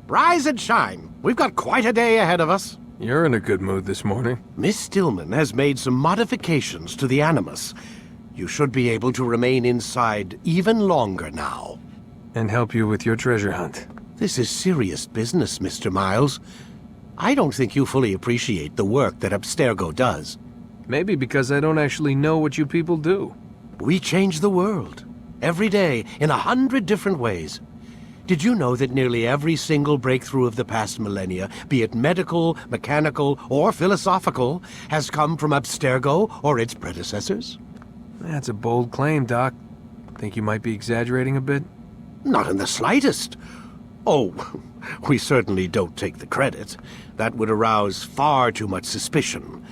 Rise and shine. We've got quite a day ahead of us. You're in a good mood this morning. Miss Stillman has made some modifications to the Animus. You should be able to remain inside even longer now. And help you with your treasure hunt. This is serious business, Mr. Miles. I don't think you fully appreciate the work that Abstergo does. Maybe because I don't actually know what you people do. We change the world. Every day, in 100 different ways. Did you know that nearly every single breakthrough of the past millennia, be it medical, mechanical, or philosophical, has come from Abstergo or its predecessors? That's a bold claim, Doc. Think you might be exaggerating a bit? Not in the slightest. Oh, we certainly don't take the credit. That would arouse far too much suspicion.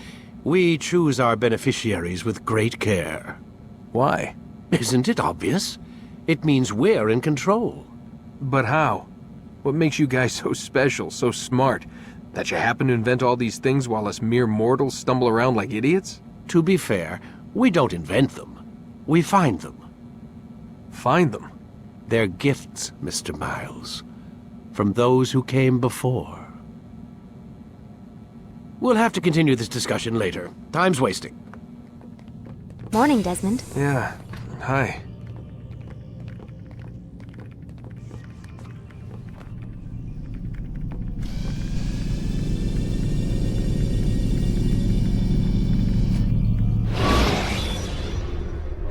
We choose our beneficiaries with great care. Why? Isn't it obvious? It means we're in control. But how? What makes you guys so special, so smart? That you happen to invent all these things while us mere mortals stumble around like idiots? To be fair, we don't invent them. We find them. Find them? They're gifts, Mr. Miles. From those who came before. We'll have to continue this discussion later. Time's wasting. Morning, Desmond. Yeah. Hi.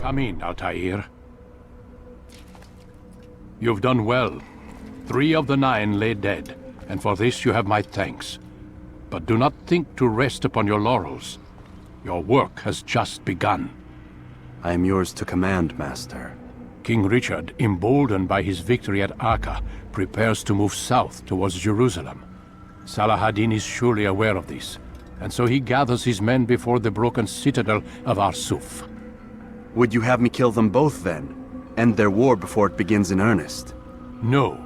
Come in, Altair. You've done well. 3 of the 9 lay dead, and for this you have my thanks. But do not think to rest upon your laurels. Your work has just begun. I am yours to command, Master. King Richard, emboldened by his victory at Acre, prepares to move south towards Jerusalem. Salah-ad-Din is surely aware of this, and so he gathers his men before the broken citadel of Arsuf. Would you have me kill them both, then? End their war before it begins in earnest? No.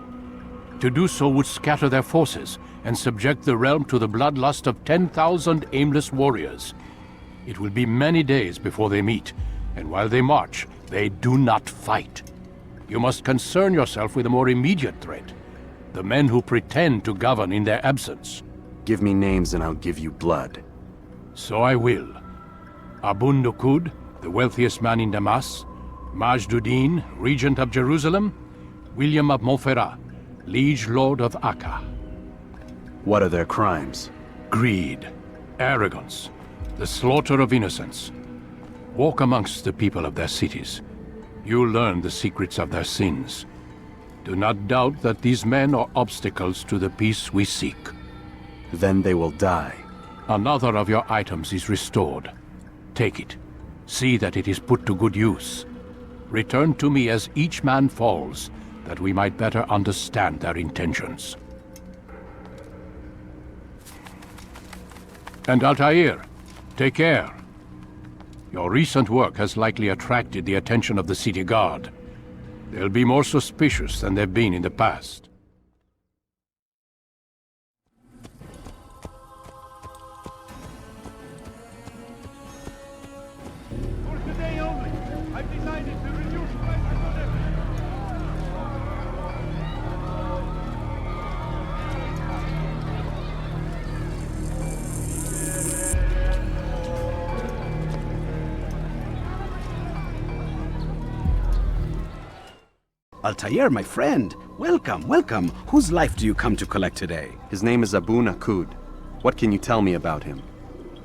To do so would scatter their forces and subject the realm to the bloodlust of 10,000 aimless warriors. It will be many days before they meet, and while they march, they do not fight. You must concern yourself with a more immediate threat. The men who pretend to govern in their absence. Give me names and I'll give you blood. So I will. Abun Nukud, the wealthiest man in Damas, Majduddin, regent of Jerusalem, William of Montferrat, liege lord of Acre. What are their crimes? Greed, arrogance, the slaughter of innocents. Walk amongst the people of their cities. You'll learn the secrets of their sins. Do not doubt that these men are obstacles to the peace we seek. Then they will die. Another of your items is restored. Take it. See that it is put to good use. Return to me as each man falls, that we might better understand their intentions. And Altair, take care. Your recent work has likely attracted the attention of the city guard. They'll be more suspicious than they've been in the past. Altair, my friend. Welcome, welcome. Whose life do you come to collect today? His name is Abu Nakud. What can you tell me about him?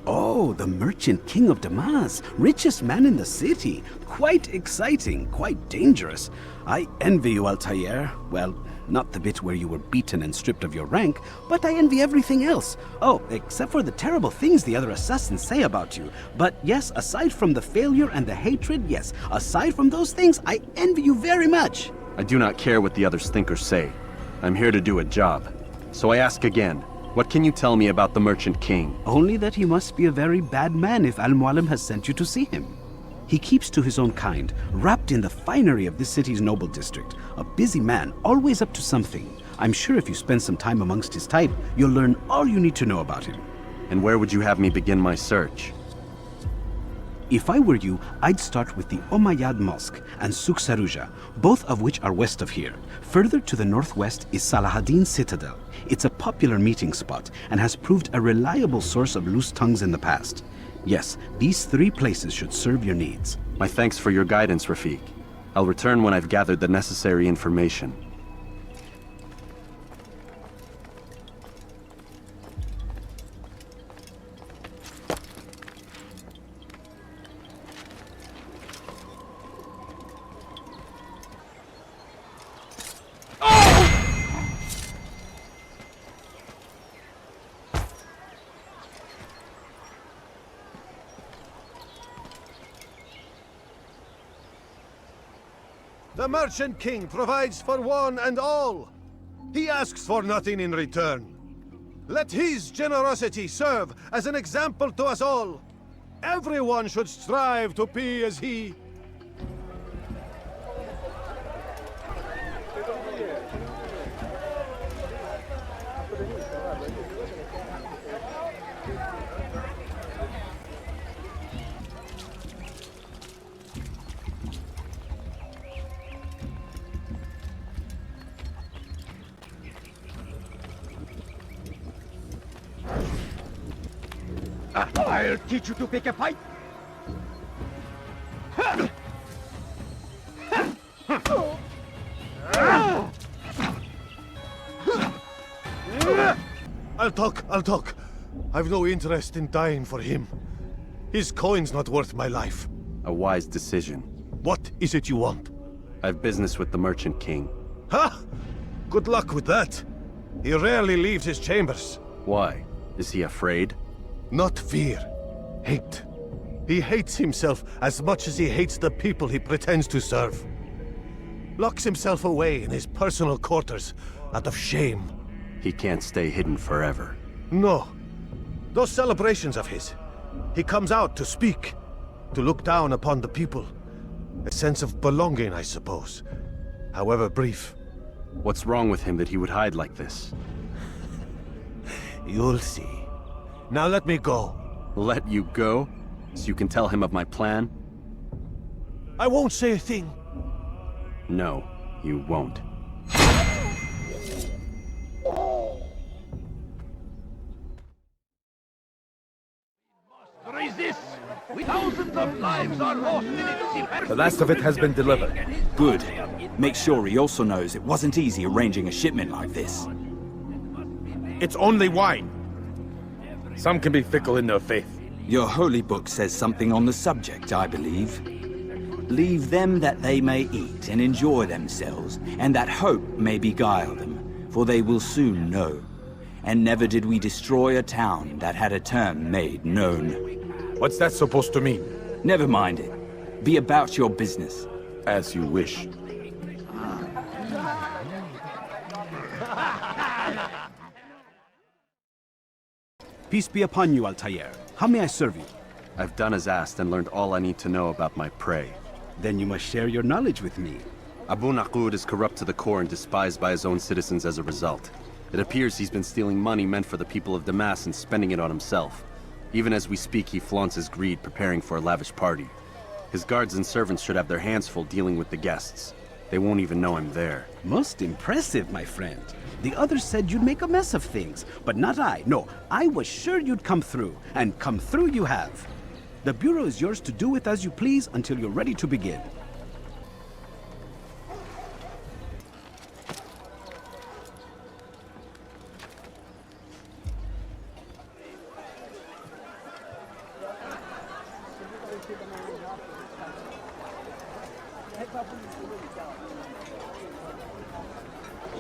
Oh, the merchant king of Damas. Richest man in the city. Quite exciting, quite dangerous. I envy you, Altair. Well, not the bit where you were beaten and stripped of your rank, but I envy everything else. Oh, except for the terrible things the other assassins say about you. But yes, aside from the failure and the hatred, yes, aside from those things, I envy you very much. I do not care what the others think or say. I'm here to do a job. So I ask again, what can you tell me about the Merchant King? Only that he must be a very bad man if Al-Mualim has sent you to see him. He keeps to his own kind, wrapped in the finery of this city's noble district. A busy man, always up to something. I'm sure if you spend some time amongst his type, you'll learn all you need to know about him. And where would you have me begin my search? If I were you, I'd start with the Umayyad Mosque and Souk Saruja, both of which are west of here. Further to the northwest is Salahaddin Citadel. It's a popular meeting spot and has proved a reliable source of loose tongues in the past. Yes, these 3 places should serve your needs. My thanks for your guidance, Rafiq. I'll return when I've gathered the necessary information. The Merchant King provides for one and all. He asks for nothing in return. Let his generosity serve as an example to us all. Everyone should strive to be as he. I'll teach you to pick a fight. I'll talk. I've no interest in dying for him. His coin's not worth my life. A wise decision. What is it you want? I've business with the Merchant King. Ha! Good luck with that. He rarely leaves his chambers. Why? Is he afraid? Not fear. Hate. He hates himself as much as he hates the people he pretends to serve. Locks himself away in his personal quarters out of shame. He can't stay hidden forever. No. Those celebrations of his. He comes out to speak, to look down upon the people. A sense of belonging, I suppose. However brief. What's wrong with him that he would hide like this? You'll see. Now let me go. Let you go? So you can tell him of my plan? I won't say a thing. No, you won't. Resist! Thousands of lives are lost in its... The last of it has been delivered. Good. Make sure he also knows it wasn't easy arranging a shipment like this. It's only wine. Some can be fickle in their faith. Your holy book says something on the subject, I believe. Leave them that they may eat and enjoy themselves, and that hope may beguile them, for they will soon know. And never did we destroy a town that had a term made known. What's that supposed to mean? Never mind it. Be about your business. As you wish. Peace be upon you, Altair. How may I serve you? I've done as asked and learned all I need to know about my prey. Then you must share your knowledge with me. Abu Naqud is corrupt to the core and despised by his own citizens as a result. It appears he's been stealing money meant for the people of Damascus and spending it on himself. Even as we speak, he flaunts his greed, preparing for a lavish party. His guards and servants should have their hands full dealing with the guests. They won't even know I'm there. Most impressive, my friend. The others said you'd make a mess of things, but not I. No, I was sure you'd come through, and come through you have. The Bureau is yours to do with as you please until you're ready to begin.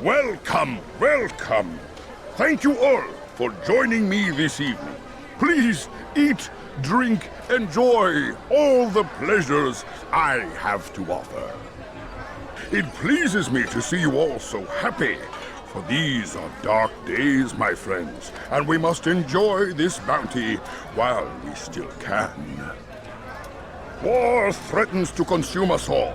Welcome, welcome. Thank you all for joining me this evening. Please eat, drink, enjoy all the pleasures I have to offer. It pleases me to see you all so happy, for these are dark days, my friends, and we must enjoy this bounty while we still can. War threatens to consume us all.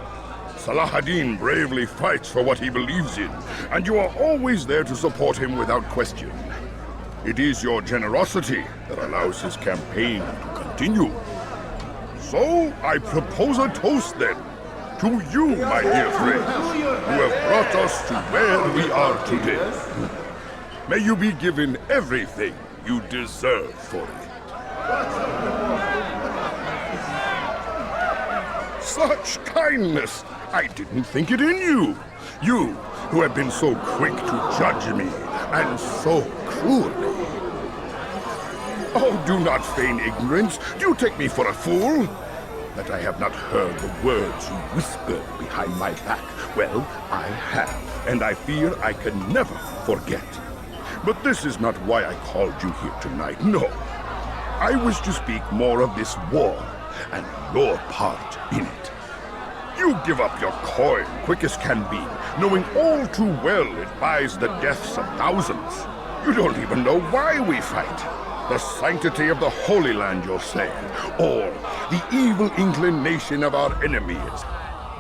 Salahaddin bravely fights for what he believes in, and you are always there to support him without question. It is your generosity that allows his campaign to continue. So, I propose a toast then. To you, my dear friends, who have brought us to where we are today. May you be given everything you deserve for it. Such kindness! I didn't think it in you. You, who have been so quick to judge me, and so cruelly. Oh, do not feign ignorance. Do you take me for a fool? That I have not heard the words you whispered behind my back. Well, I have, and I fear I can never forget. But this is not why I called you here tonight, no. I wish to speak more of this war, and your part in it. You give up your coin quick as can be, knowing all too well it buys the deaths of thousands. You don't even know why we fight. The sanctity of the Holy Land, you'll say, or the evil inclination of our enemies.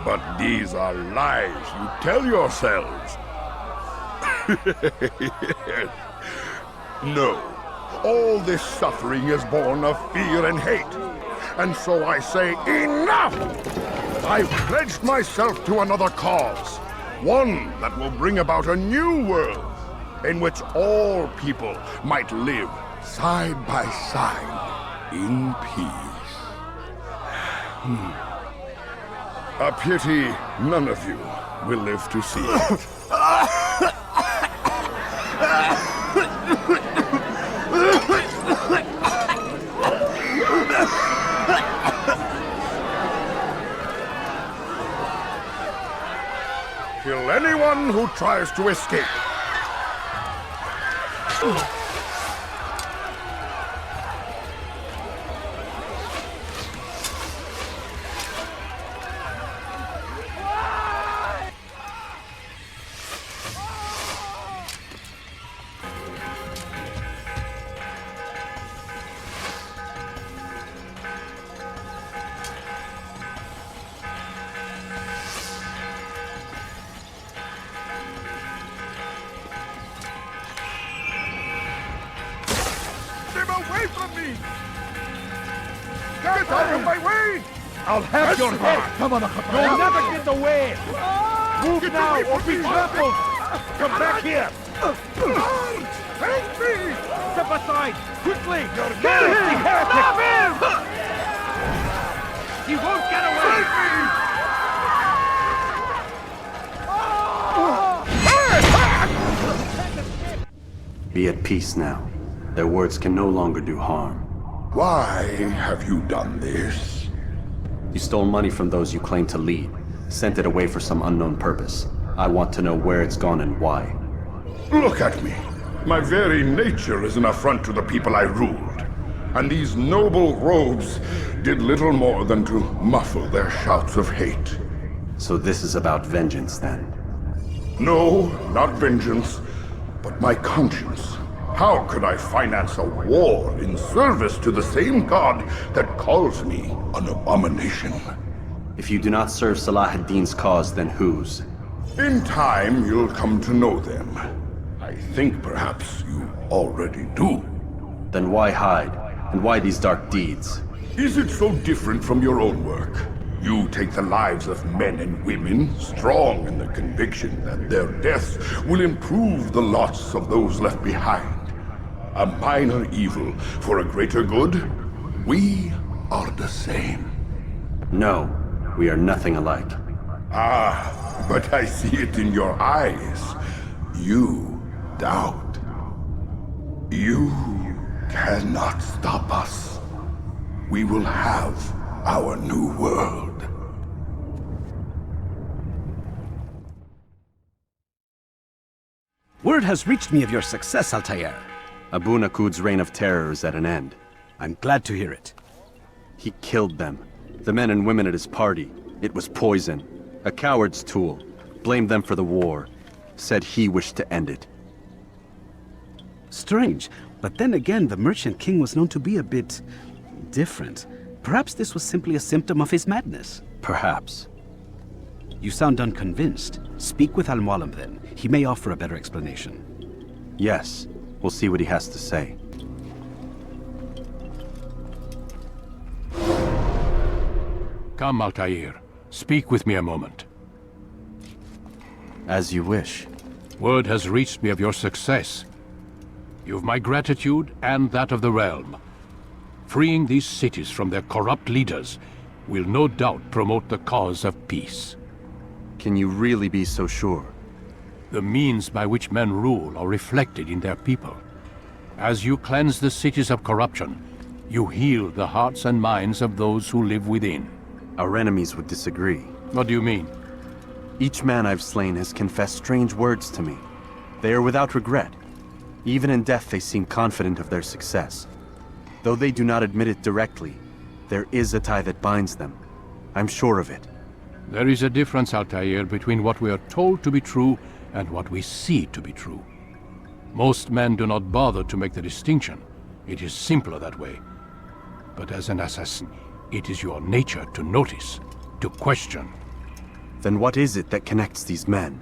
But these are lies you tell yourselves. No, all this suffering is born of fear and hate. And so I say, enough! I've pledged myself to another cause. One that will bring about a new world, in which all people might live side by side, in peace. A pity none of you will live to see it. Kill anyone who tries to escape. I'll have your head! Come on, you'll never get away! Move now or be trampled! Come back here! Help me! Step aside! Quickly! Kill him! Stop him! He won't get away! Be at peace now. Their words can no longer do harm. Why have you done this? You stole money from those you claim to lead, sent it away for some unknown purpose. I want to know where it's gone and why. Look at me. My very nature is an affront to the people I ruled. And these noble robes did little more than to muffle their shouts of hate. So this is about vengeance, then? No, not vengeance, but my conscience. How could I finance a war in service to the same god that calls me an abomination? If you do not serve Salah ad-Din's cause, then whose? In time, you'll come to know them. I think perhaps you already do. Then why hide? And why these dark deeds? Is it so different from your own work? You take the lives of men and women, strong in the conviction that their deaths will improve the lots of those left behind. A minor evil for a greater good? We are the same. No, we are nothing alike. Ah, but I see it in your eyes. You doubt. You cannot stop us. We will have our new world. Word has reached me of your success, Altair. Abu Nakud's reign of terror is at an end. I'm glad to hear it. He killed them. The men and women at his party. It was poison. A coward's tool. Blamed them for the war. Said he wished to end it. Strange, but then again, the Merchant King was known to be a bit different. Perhaps this was simply a symptom of his madness. Perhaps. You sound unconvinced. Speak with Al-Mualim then. He may offer a better explanation. Yes. We'll see what he has to say. Come, Altair. Speak with me a moment. As you wish. Word has reached me of your success. You've my gratitude and that of the realm. Freeing these cities from their corrupt leaders will no doubt promote the cause of peace. Can you really be so sure? The means by which men rule are reflected in their people. As you cleanse the cities of corruption, you heal the hearts and minds of those who live within. Our enemies would disagree. What do you mean? Each man I've slain has confessed strange words to me. They are without regret. Even in death they seem confident of their success. Though they do not admit it directly, there is a tie that binds them. I'm sure of it. There is a difference, Altair, between what we are told to be true and what we see to be true. Most men do not bother to make the distinction. It is simpler that way. But as an assassin, it is your nature to notice, to question. Then what is it that connects these men?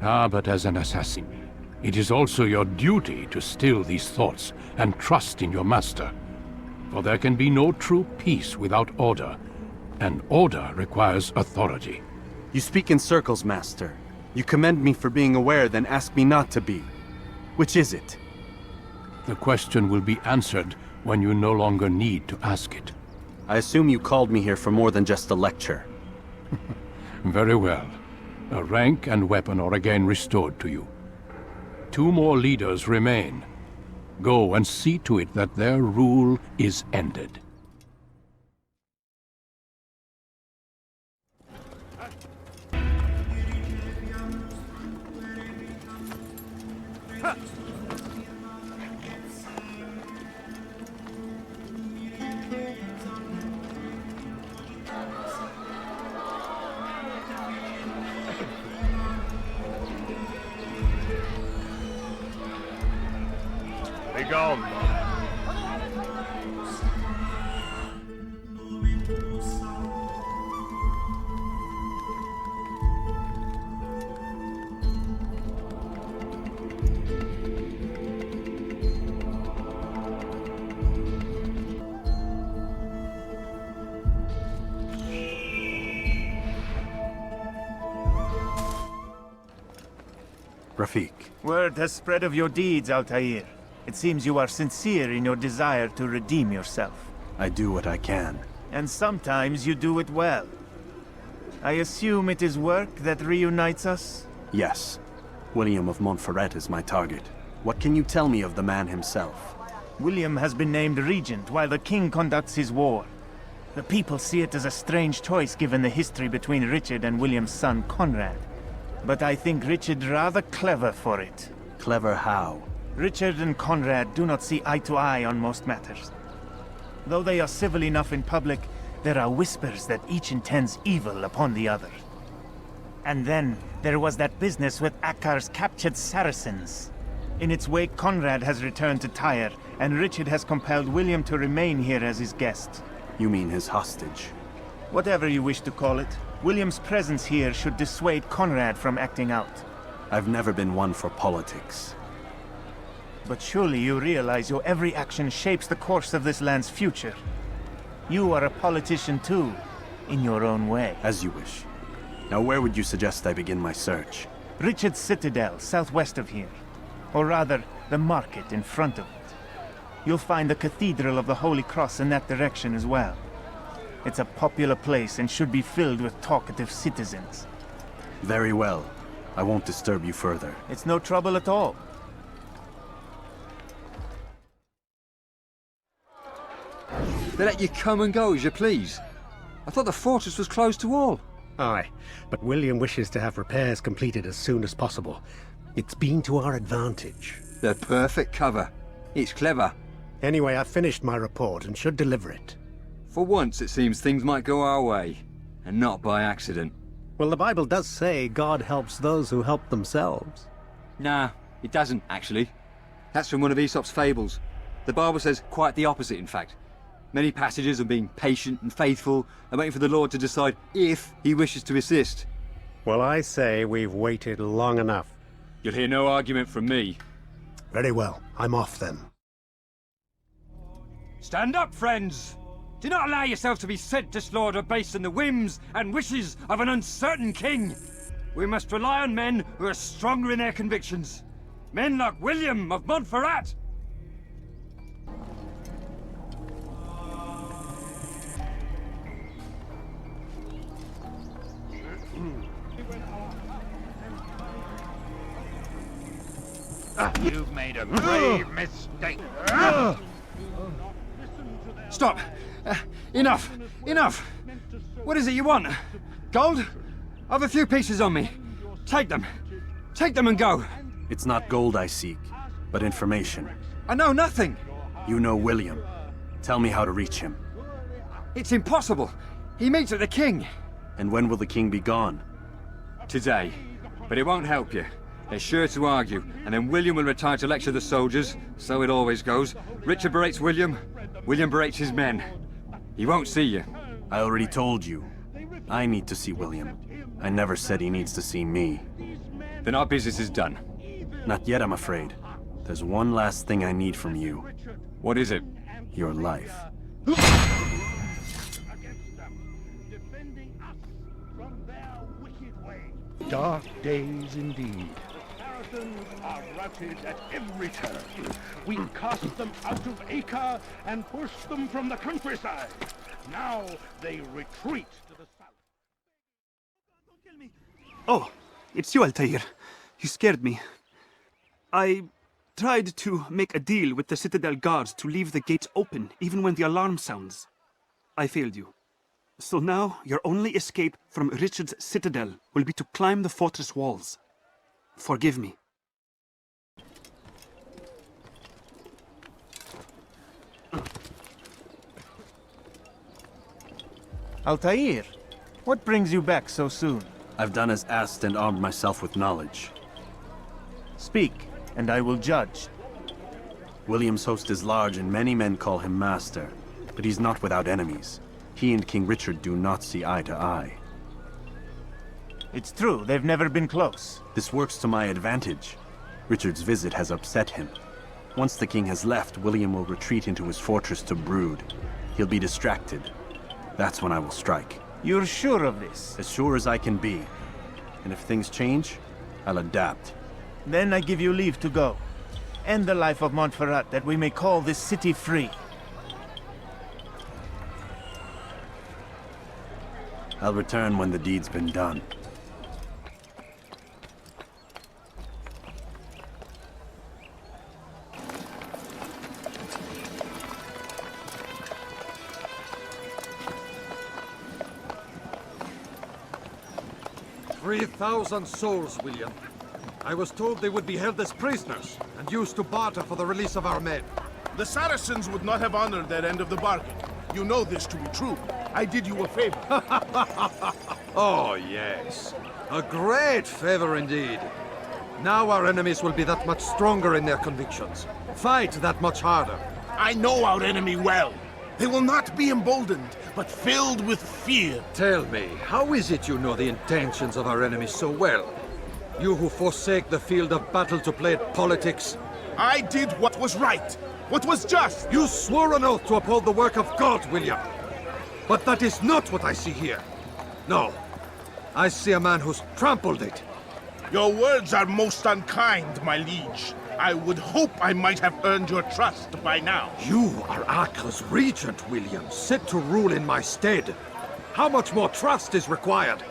But as an assassin, it is also your duty to still these thoughts and trust in your master. For there can be no true peace without order, and order requires authority. You speak in circles, Master. You commend me for being aware, then ask me not to be. Which is it? The question will be answered when you no longer need to ask it. I assume you called me here for more than just a lecture. Very well. A rank and weapon are again restored to you. 2 more leaders remain. Go and see to it that their rule is ended. Gone. Rafik. Word has spread of your deeds, Altair. It seems you are sincere in your desire to redeem yourself. I do what I can. And sometimes you do it well. I assume it is work that reunites us? Yes. William of Montferrat is my target. What can you tell me of the man himself? William has been named regent while the king conducts his war. The people see it as a strange choice given the history between Richard and William's son Conrad. But I think Richard rather clever for it. Clever how? Richard and Conrad do not see eye to eye on most matters. Though they are civil enough in public, there are whispers that each intends evil upon the other. And then, there was that business with Acre's captured Saracens. In its wake, Conrad has returned to Tyre, and Richard has compelled William to remain here as his guest. You mean his hostage? Whatever you wish to call it, William's presence here should dissuade Conrad from acting out. I've never been one for politics. But surely you realize your every action shapes the course of this land's future. You are a politician too, in your own way. As you wish. Now where would you suggest I begin my search? Richard's Citadel, southwest of here. Or rather, the market in front of it. You'll find the Cathedral of the Holy Cross in that direction as well. It's a popular place and should be filled with talkative citizens. Very well. I won't disturb you further. It's no trouble at all. They let you come and go as you please. I thought the fortress was closed to all. Aye, but William wishes to have repairs completed as soon as possible. It's been to our advantage. The perfect cover. It's clever. Anyway, I've finished my report and should deliver it. For once, it seems things might go our way, and not by accident. Well, the Bible does say God helps those who help themselves. Nah, it doesn't, actually. That's from one of Aesop's fables. The Bible says quite the opposite, in fact. Many passages on being patient and faithful and waiting for the Lord to decide if he wishes to assist. Well, I say we've waited long enough. You'll hear no argument from me. Very well. I'm off then. Stand up, friends! Do not allow yourself to be sent to slaughter based on the whims and wishes of an uncertain king. We must rely on men who are stronger in their convictions. Men like William of Montferrat. You've made a grave mistake. Stop! Enough! Enough! What is it you want? Gold? I've a few pieces on me. Take them. Take them and go. It's not gold I seek, but information. I know nothing. You know William. Tell me how to reach him. It's impossible. He meets at the king. And when will the king be gone? Today. But it won't help you. They're sure to argue, and then William will retire to lecture the soldiers. So it always goes. Richard berates William, William berates his men. He won't see you. I already told you. I need to see William. I never said he needs to see me. Then our business is done. Not yet, I'm afraid. There's one last thing I need from you. What is it? Your life. Dark days indeed. Saracens are routed at every turn. We cast them out of Acre and pushed them from the countryside. Now they retreat to the south. Don't kill me. Oh, it's you, Altair. You scared me. I tried to make a deal with the Citadel guards to leave the gates open even when the alarm sounds. I failed you. So now, your only escape from Richard's citadel will be to climb the fortress walls. Forgive me. Altair, what brings you back so soon? I've done as asked and armed myself with knowledge. Speak, and I will judge. William's host is large and many men call him master, but he's not without enemies. He and King Richard do not see eye to eye. It's true, they've never been close. This works to my advantage. Richard's visit has upset him. Once the king has left, William will retreat into his fortress to brood. He'll be distracted. That's when I will strike. You're sure of this? As sure as I can be. And if things change, I'll adapt. Then I give you leave to go. End the life of Montferrat, that we may call this city free. I'll return when the deed's been done. "3,000 souls, William. I was told they would be held as prisoners and used to barter for the release of our men." The Saracens would not have honored their end of the bargain. You know this to be true. I did you a favor. Oh, yes. A great favor indeed. Now our enemies will be that much stronger in their convictions. Fight that much harder. I know our enemy well. They will not be emboldened, but filled with fear. Tell me, how is it you know the intentions of our enemies so well? You who forsake the field of battle to play at politics. I did what was right, what was just. You swore an oath to uphold the work of God, William. But that is not what I see here. No, I see a man who's trampled it. Your words are most unkind, my liege. I would hope I might have earned your trust by now. You are Acre's regent, William, set to rule in my stead. How much more trust is required?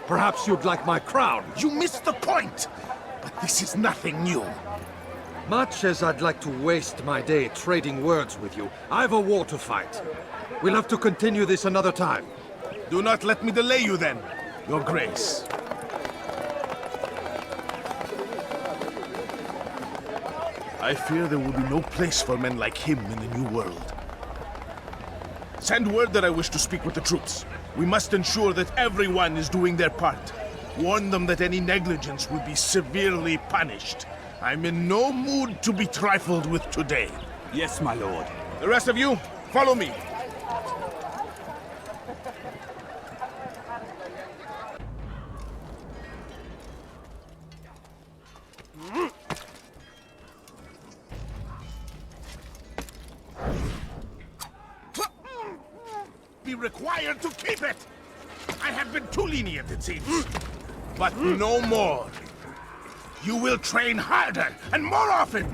Perhaps you'd like my crown. You missed the point! But this is nothing new. Much as I'd like to waste my day trading words with you, I've a war to fight. We'll have to continue this another time. Do not let me delay you then, Your Grace. I fear there will be no place for men like him in the New World. Send word that I wish to speak with the troops. We must ensure that everyone is doing their part. Warn them that any negligence will be severely punished. I'm in no mood to be trifled with today. Yes, my lord. The rest of you, follow me. be required to keep it! I have been too lenient, it seems. But no more. You will train harder and more often.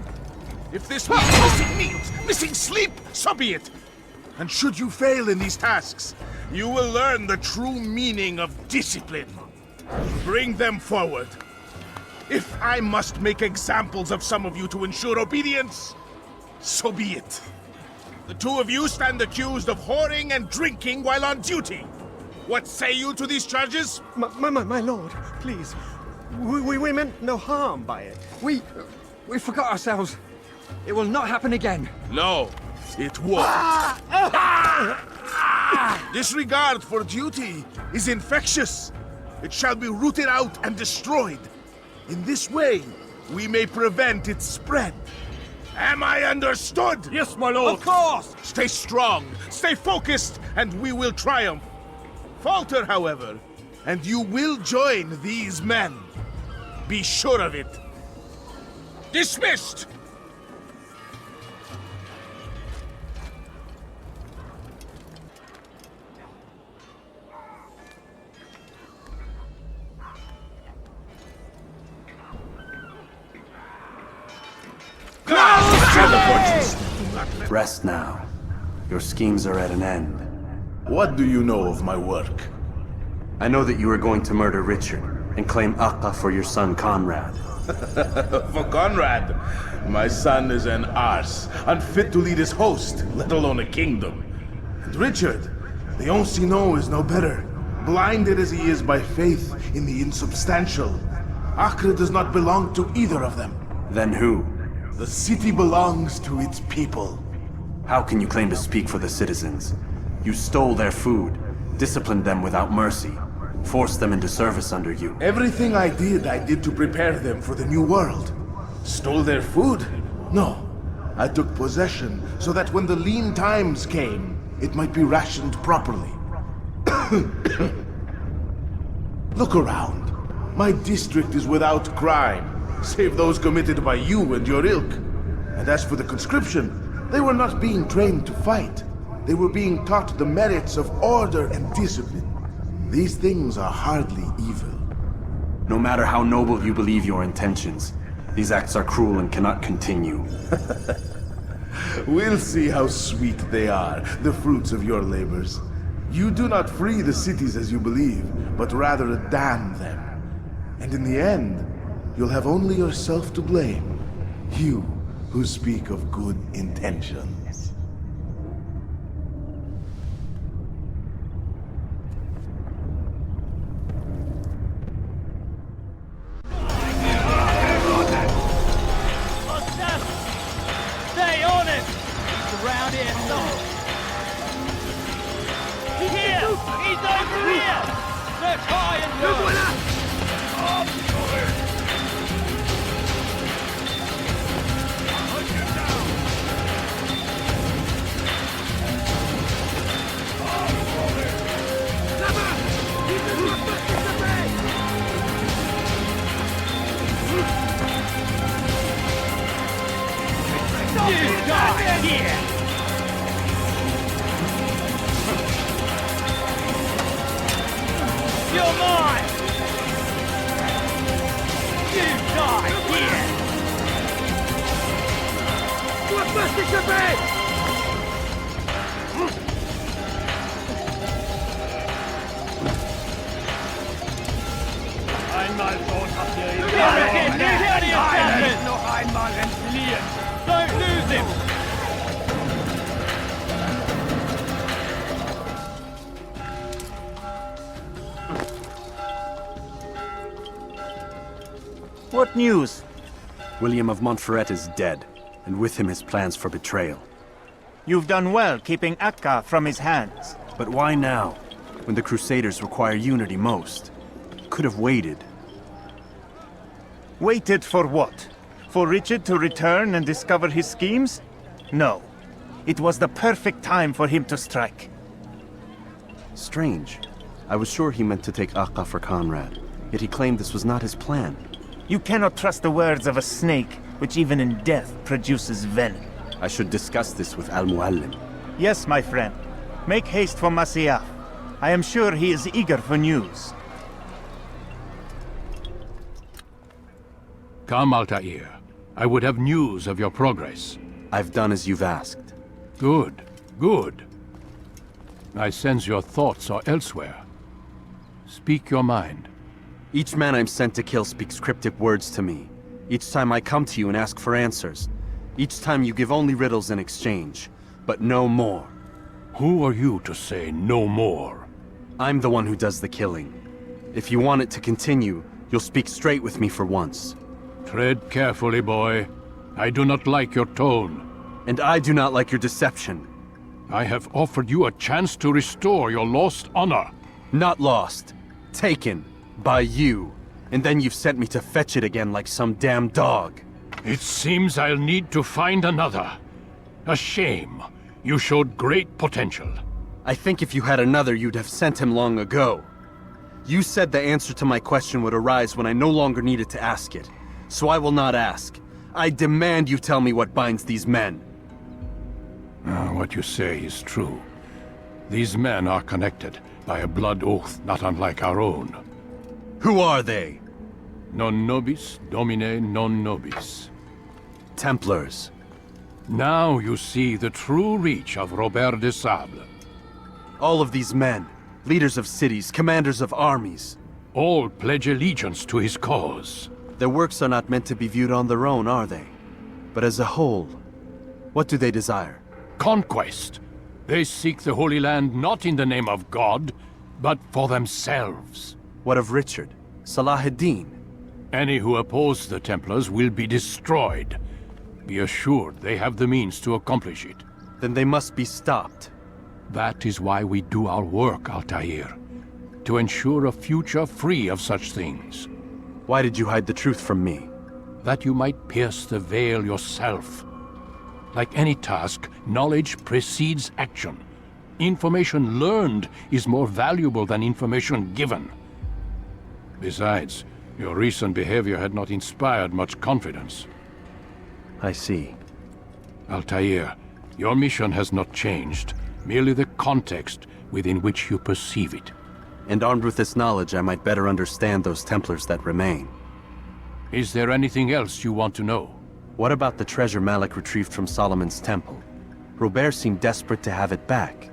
If this means missing meals, missing sleep, so be it. And should you fail in these tasks, you will learn the true meaning of discipline. Bring them forward. If I must make examples of some of you to ensure obedience, so be it. The two of you stand accused of whoring and drinking while on duty. What say you to these charges? My lord, please. We meant no harm by it. We forgot ourselves. It will not happen again. No, it won't. Disregard for duty is infectious. It shall be rooted out and destroyed. In this way, we may prevent its spread. Am I understood? Yes, my lord. Of course! Stay strong, stay focused, and we will triumph. Falter, however, and you will join these men. Be sure of it. Dismissed! Rest now. Your schemes are at an end. What do you know of my work? I know that you are going to murder Richard and claim Acre for your son Conrad. For Conrad, my son is an arse, unfit to lead his host, let alone a kingdom. And Richard, the Ancien is no better, blinded as he is by faith in the insubstantial. Acre does not belong to either of them. Then who? The city belongs to its people. How can you claim to speak for the citizens? You stole their food, disciplined them without mercy, forced them into service under you. Everything I did to prepare them for the new world. Stole their food? No. I took possession so that when the lean times came, it might be rationed properly. Look around. My district is without crime, save those committed by you and your ilk. And as for the conscription, they were not being trained to fight. They were being taught the merits of order and discipline. These things are hardly evil. No matter how noble you believe your intentions, these acts are cruel and cannot continue. We'll see how sweet they are, the fruits of your labors. You do not free the cities as you believe, but rather damn them. And in the end, you'll have only yourself to blame. You who speak of good intentions. Stay on it! He's around here somewhere. He's here! He's over here! Search high and low! You die here! You're mine! You die here! What must it be? Einmal dort habt ihr ihn. Er ist noch einmal entfliehen. Don't lose him! What news? William of Montferrat is dead, and with him his plans for betrayal. You've done well keeping Acre from his hands. But why now, when the Crusaders require unity most? Could have waited. Waited for what? For Richard to return and discover his schemes? No. It was the perfect time for him to strike. Strange. I was sure he meant to take Acre for Conrad, yet he claimed this was not his plan. You cannot trust the words of a snake, which even in death produces venom. I should discuss this with Al-Muallim. Yes, my friend. Make haste for Masyaf. I am sure he is eager for news. Come, Altair. I would have news of your progress. I've done as you've asked. Good, good. I sense your thoughts are elsewhere. Speak your mind. Each man I'm sent to kill speaks cryptic words to me. Each time I come to you and ask for answers. Each time you give only riddles in exchange, but no more. Who are you to say no more? I'm the one who does the killing. If you want it to continue, you'll speak straight with me for once. Tread carefully, boy. I do not like your tone. And I do not like your deception. I have offered you a chance to restore your lost honor. Not lost. Taken. By you. And then you've sent me to fetch it again like some damn dog. It seems I'll need to find another. A shame. You showed great potential. I think if you had another, you'd have sent him long ago. You said the answer to my question would arise when I no longer needed to ask it. So I will not ask. I demand you tell me what binds these men. What you say is true. These men are connected by a blood oath not unlike our own. Who are they? Non nobis, domine non nobis. Templars. Now you see the true reach of Robert de Sable. All of these men, leaders of cities, commanders of armies. All pledge allegiance to his cause. Their works are not meant to be viewed on their own, are they? But as a whole, what do they desire? Conquest. They seek the Holy Land not in the name of God, but for themselves. What of Richard? Salah ad-Din? Any who oppose the Templars will be destroyed. Be assured they have the means to accomplish it. Then they must be stopped. That is why we do our work, Altair. To ensure a future free of such things. Why did you hide the truth from me? That you might pierce the veil yourself. Like any task, knowledge precedes action. Information learned is more valuable than information given. Besides, your recent behavior had not inspired much confidence. I see. Altair, your mission has not changed, merely the context within which you perceive it. And armed with this knowledge, I might better understand those Templars that remain. Is there anything else you want to know? What about the treasure Malik retrieved from Solomon's temple? Robert seemed desperate to have it back.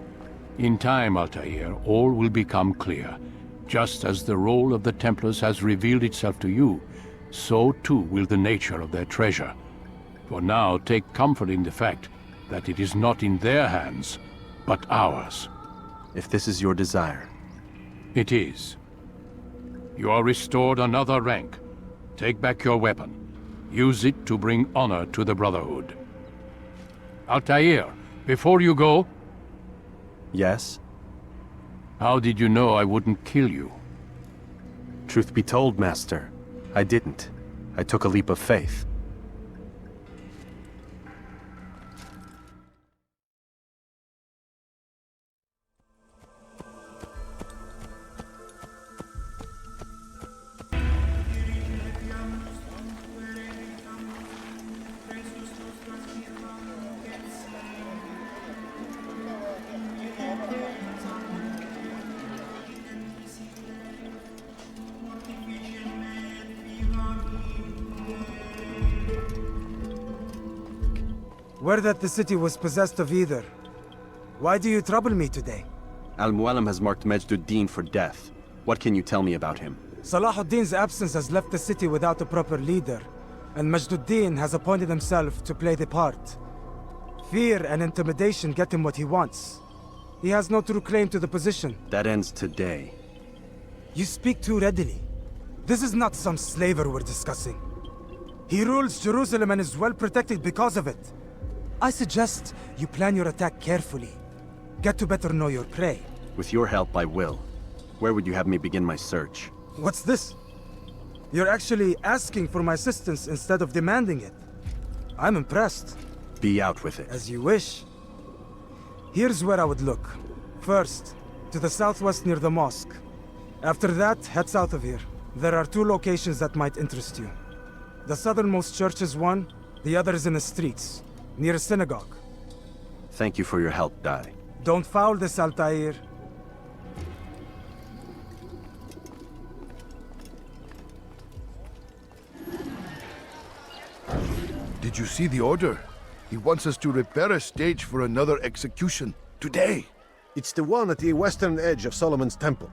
In time, Altair, all will become clear. Just as the role of the Templars has revealed itself to you, so too will the nature of their treasure. For now, take comfort in the fact that it is not in their hands, but ours. If this is your desire. It is. You are restored another rank. Take back your weapon. Use it to bring honor to the Brotherhood. Altair, before you go... Yes? How did you know I wouldn't kill you? Truth be told, Master, I didn't. I took a leap of faith. Word that the city was possessed of either. Why do you trouble me today? Al-Mualim has marked Majd-ud-Din for death. What can you tell me about him? Salah ad-Din's absence has left the city without a proper leader, and Majd-ud-Din has appointed himself to play the part. Fear and intimidation get him what he wants. He has no true claim to the position. That ends today. You speak too readily. This is not some slaver we're discussing. He rules Jerusalem and is well protected because of it. I suggest you plan your attack carefully. Get to better know your prey. With your help, I will. Where would you have me begin my search? What's this? You're actually asking for my assistance instead of demanding it. I'm impressed. Be out with it. As you wish. Here's where I would look. First, to the southwest near the mosque. After that, head south of here. There are 2 locations that might interest you. The southernmost church is one, the other is in the streets, near a synagogue. Thank you for your help, Dai. Don't foul this, Altair. Did you see the order? He wants us to repair a stage for another execution. Today. It's the one at the western edge of Solomon's Temple.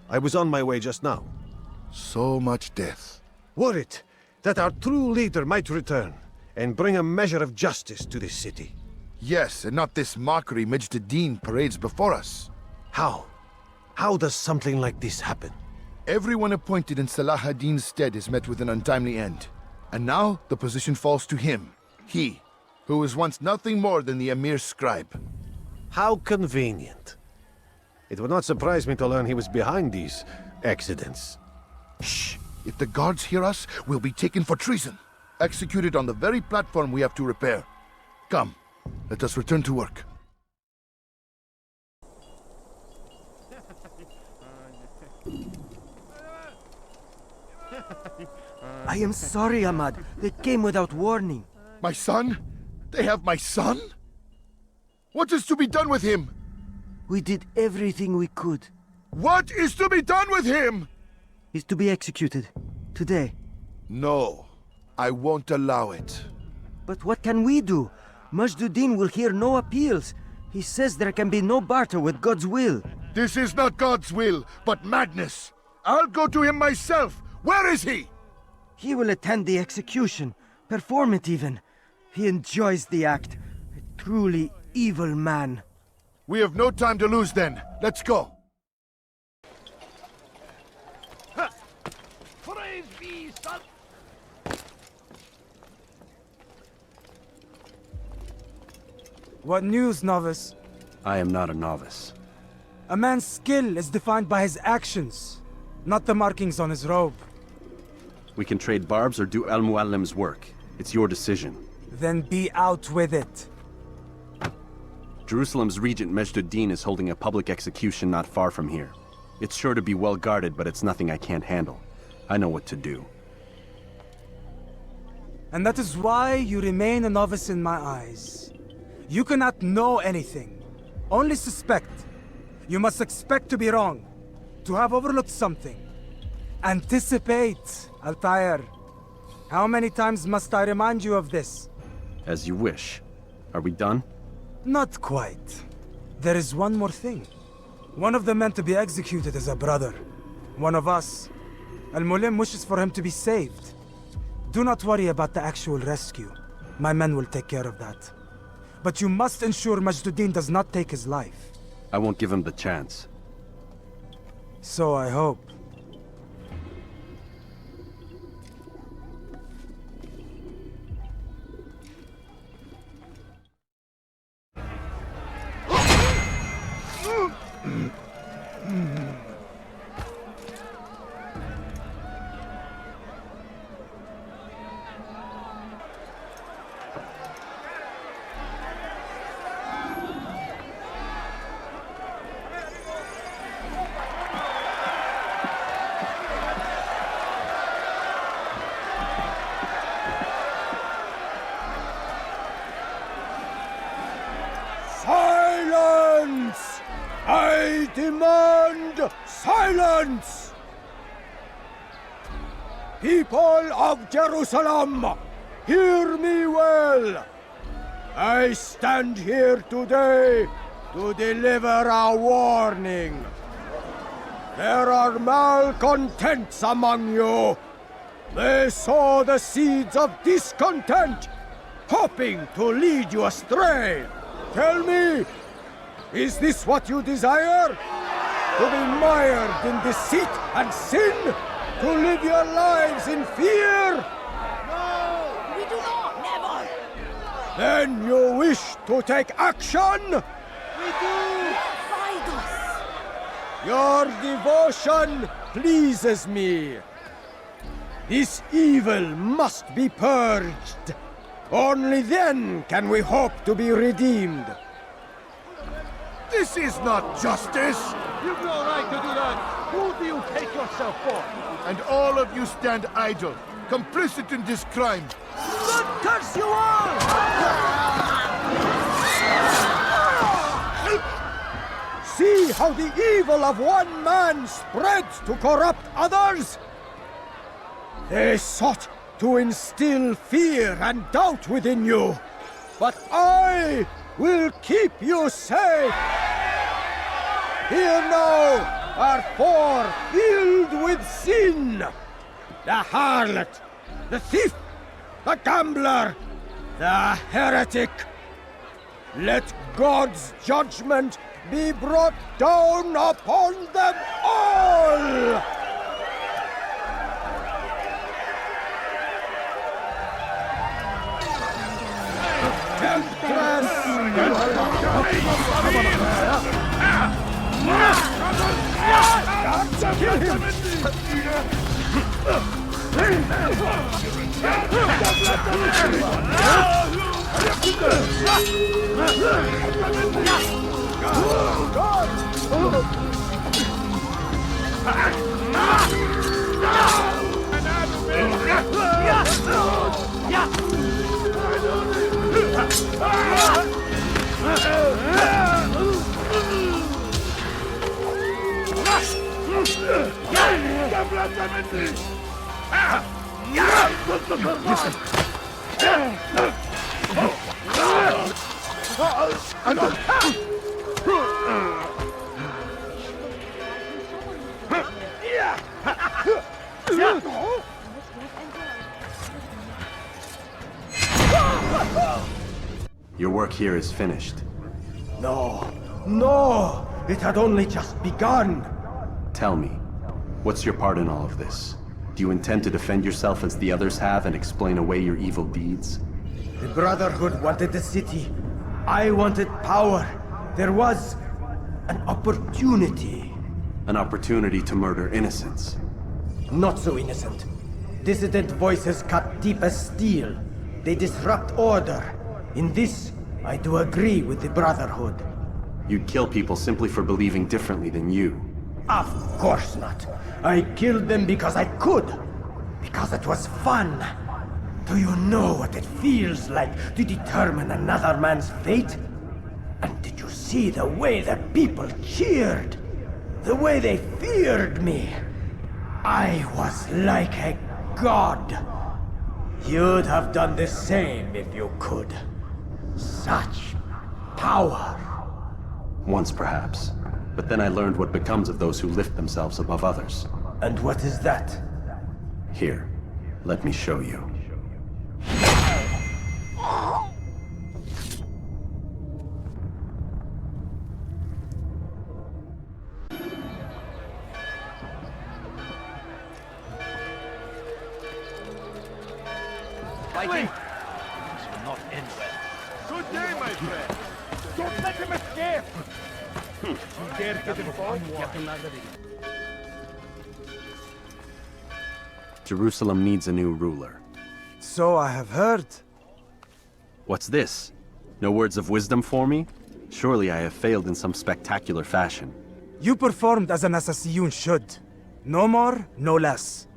I was on my way just now. So much death. Worried that our true leader might return and bring a measure of justice to this city. Yes, and not this mockery Majd parades before us. How? How does something like this happen? Everyone appointed in Salah ad-Din's stead is met with an untimely end. And now the position falls to him. He, who was once nothing more than the Emir's scribe. How convenient. It would not surprise me to learn he was behind these accidents. Shh! If the guards hear us, we'll be taken for treason. Executed on the very platform we have to repair. Come, let us return to work. I am sorry, Ahmad. They came without warning. My son? They have my son? What is to be done with him? We did everything we could. What is to be done with him? He's to be executed. Today. No. I won't allow it. But what can we do? Majd will hear no appeals. He says there can be no barter with God's will. This is not God's will, but madness. I'll go to him myself. Where is he? He will attend the execution. Perform it even. He enjoys the act. A truly evil man. We have no time to lose then. Let's go. Praise be, son! What news, novice? I am not a novice. A man's skill is defined by his actions, not the markings on his robe. We can trade barbs or do Al-Muallim's work. It's your decision. Then be out with it. Jerusalem's regent Majd is holding a public execution not far from here. It's sure to be well guarded, but it's nothing I can't handle. I know what to do. And that is why you remain a novice in my eyes. You cannot know anything, only suspect. You must expect to be wrong, to have overlooked something. Anticipate, Altair. How many times must I remind you of this? As you wish. Are we done? Not quite. There is one more thing. One of the men to be executed is a brother. One of us. Al-Mulim wishes for him to be saved. Do not worry about the actual rescue. My men will take care of that. But you must ensure Majd does not take his life. I won't give him the chance. So I hope. Silence! I demand silence! People of Jerusalem, hear me well. I stand here today to deliver a warning. There are malcontents among you. They sow the seeds of discontent, hoping to lead you astray. Tell me, is this what you desire? To be mired in deceit and sin? To live your lives in fear? No, we do not, never! Then you wish to take action? We do! Fight us! Your devotion pleases me. This evil must be purged. Only then can we hope to be redeemed. This is not justice! You've no right to do that! Who do you take yourself for? And all of you stand idle, complicit in this crime. God curse you all! how the evil of one man spreads to corrupt others? They sought to instill fear and doubt within you, but I will keep you safe. Here now are four filled with sin. The harlot, the thief, the gambler, the heretic. Let God's judgment be brought down upon them all! Templars! Kill him! Your work here is finished. No, no! It had only just begun! Tell me, what's your part in all of this? Do you intend to defend yourself as the others have and explain away your evil deeds? The Brotherhood wanted the city. I wanted power. There was an opportunity. An opportunity to murder innocents. Not so innocent. Dissident voices cut deep as steel. They disrupt order. In this, I do agree with the Brotherhood. You'd kill people simply for believing differently than you. Of course not. I killed them because I could. Because it was fun. Do you know what it feels like to determine another man's fate? And did you see the way the people cheered? The way they feared me? I was like a god. You'd have done the same if you could. Such power. Once perhaps. But then I learned what becomes of those who lift themselves above others. And what is that? Here, let me show you. Fighting! This will not end well. Good day, my friend! Don't let him escape! You dare get involved? Jerusalem needs a new ruler. So I have heard. What's this? No words of wisdom for me? Surely I have failed in some spectacular fashion. You performed as an assassin should. No more, no less.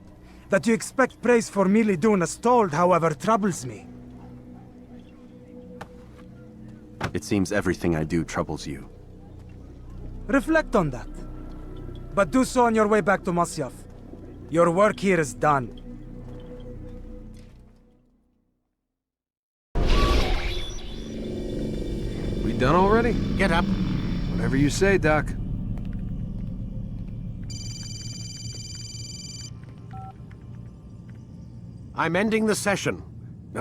That you expect praise for merely doing as told, however, troubles me. It seems everything I do troubles you. Reflect on that. But do so on your way back to Masyaf. Your work here is done. We done already? Get up. Whatever you say, Doc. I'm ending the session.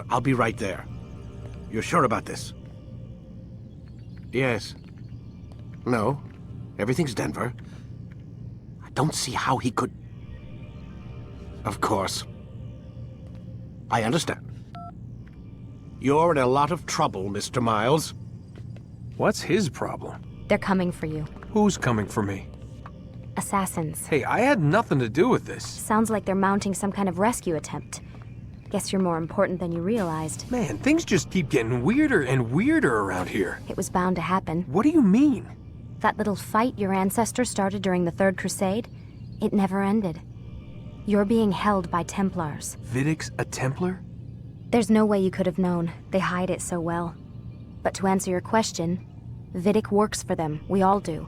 I'll be right there. You're sure about this? Yes. No. Everything's Denver. I don't see how he could... Of course. I understand. You're in a lot of trouble, Mr. Miles. What's his problem? They're coming for you. Who's coming for me? Assassins. Hey, I had nothing to do with this. Sounds like they're mounting some kind of rescue attempt. Guess you're more important than you realized. Man, things just keep getting weirder and weirder around here. It was bound to happen. What do you mean? That little fight your ancestors started during the Third Crusade, it never ended. You're being held by Templars. Vidic's a Templar? There's no way you could have known. They hide it so well. But to answer your question, Vidic works for them. We all do.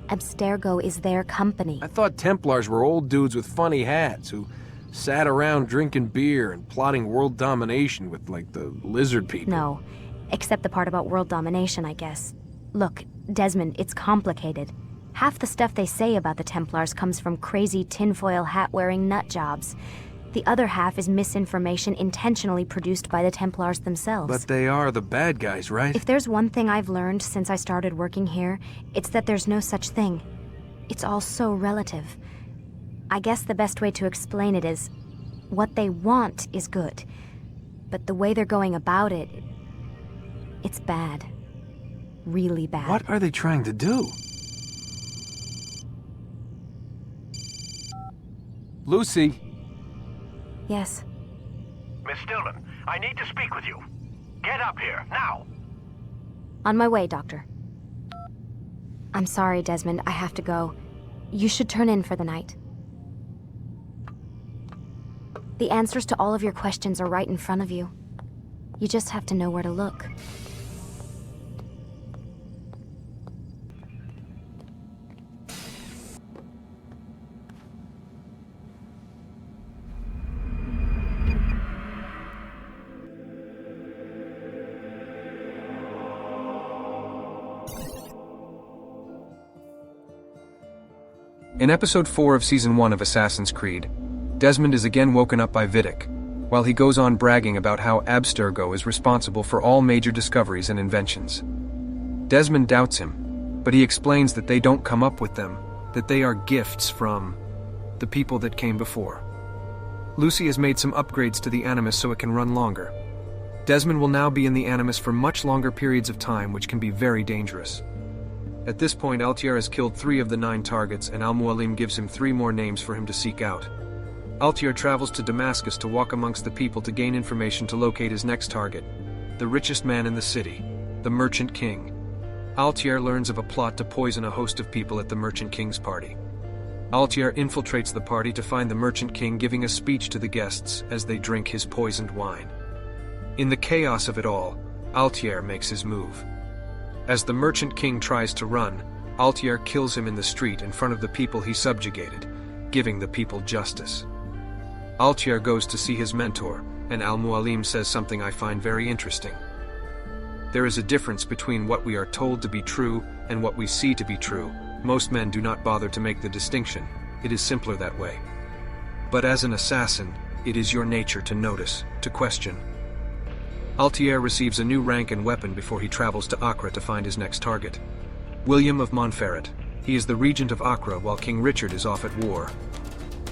Abstergo is their company. I thought Templars were old dudes with funny hats who sat around drinking beer and plotting world domination with, like, the lizard people. No, except the part about world domination, I guess. Look, Desmond, it's complicated. Half the stuff they say about the Templars comes from crazy tinfoil hat-wearing nut jobs. The other half is misinformation intentionally produced by the Templars themselves. But they are the bad guys, right? If there's one thing I've learned since I started working here, it's that there's no such thing. It's all so relative. I guess the best way to explain it is, what they want is good. But the way they're going about it, it's bad. Really bad. What are they trying to do? Lucy? Yes. Miss Stillman, I need to speak with you. Get up here, now! On my way, Doctor. I'm sorry, Desmond, I have to go. You should turn in for the night. The answers to all of your questions are right in front of you. You just have to know where to look. In Episode 4 of Season 1 of Assassin's Creed, Desmond is again woken up by Vidic, while he goes on bragging about how Abstergo is responsible for all major discoveries and inventions. Desmond doubts him, but he explains that they don't come up with them, that they are gifts from the people that came before. Lucy has made some upgrades to the Animus so it can run longer. Desmond will now be in the Animus for much longer periods of time, which can be very dangerous. At this point, Altair has killed 3 of the 9 targets, and Al-Mualim gives him 3 more names for him to seek out. Altair travels to Damascus to walk amongst the people to gain information to locate his next target, the richest man in the city, the Merchant King. Altair learns of a plot to poison a host of people at the Merchant King's party. Altair infiltrates the party to find the Merchant King giving a speech to the guests as they drink his poisoned wine. In the chaos of it all, Altair makes his move. As the Merchant King tries to run, Altair kills him in the street in front of the people he subjugated, giving the people justice. Altair goes to see his mentor, and Al-Mualim says something I find very interesting. There is a difference between what we are told to be true and what we see to be true. Most men do not bother to make the distinction. It is simpler that way. But as an assassin, it is your nature to notice, to question. Altair receives a new rank and weapon before he travels to Acre to find his next target. William of Montferrat. He is the regent of Acre while King Richard is off at war.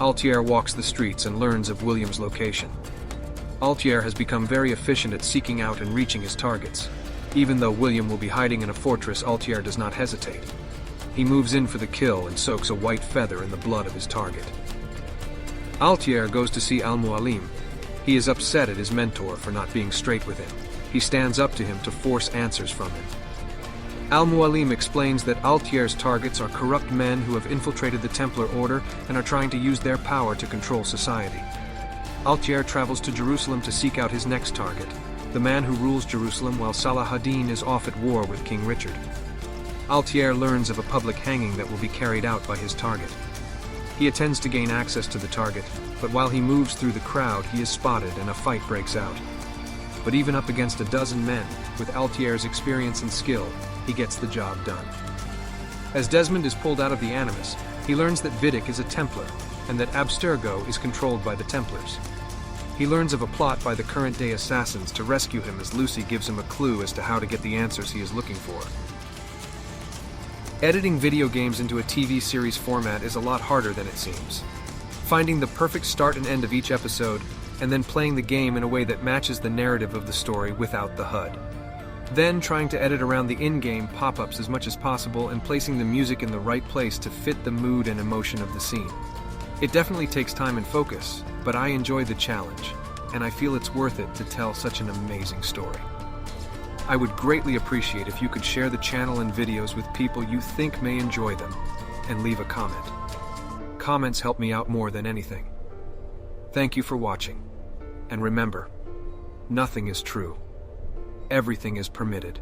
Altair walks the streets and learns of William's location. Altair has become very efficient at seeking out and reaching his targets. Even though William will be hiding in a fortress, Altair does not hesitate. He moves in for the kill and soaks a white feather in the blood of his target. Altair goes to see Al-Mualim. He is upset at his mentor for not being straight with him. He stands up to him to force answers from him. Al-Mualim explains that Altair's targets are corrupt men who have infiltrated the Templar Order and are trying to use their power to control society. Altair travels to Jerusalem to seek out his next target, the man who rules Jerusalem while Salah ad-Din is off at war with King Richard. Altair learns of a public hanging that will be carried out by his target. He attends to gain access to the target, but while he moves through the crowd, he is spotted and a fight breaks out. But even up against a dozen men, with Altair's experience and skill, he gets the job done. As Desmond is pulled out of the Animus, he learns that Vidic is a Templar, and that Abstergo is controlled by the Templars. He learns of a plot by the current-day assassins to rescue him as Lucy gives him a clue as to how to get the answers he is looking for. Editing video games into a TV series format is a lot harder than it seems. Finding the perfect start and end of each episode, and then playing the game in a way that matches the narrative of the story without the HUD. Then trying to edit around the in-game pop-ups as much as possible and placing the music in the right place to fit the mood and emotion of the scene. It definitely takes time and focus, but I enjoy the challenge, and I feel it's worth it to tell such an amazing story. I would greatly appreciate if you could share the channel and videos with people you think may enjoy them, and leave a comment. Comments help me out more than anything. Thank you for watching, and remember, nothing is true. Everything is permitted.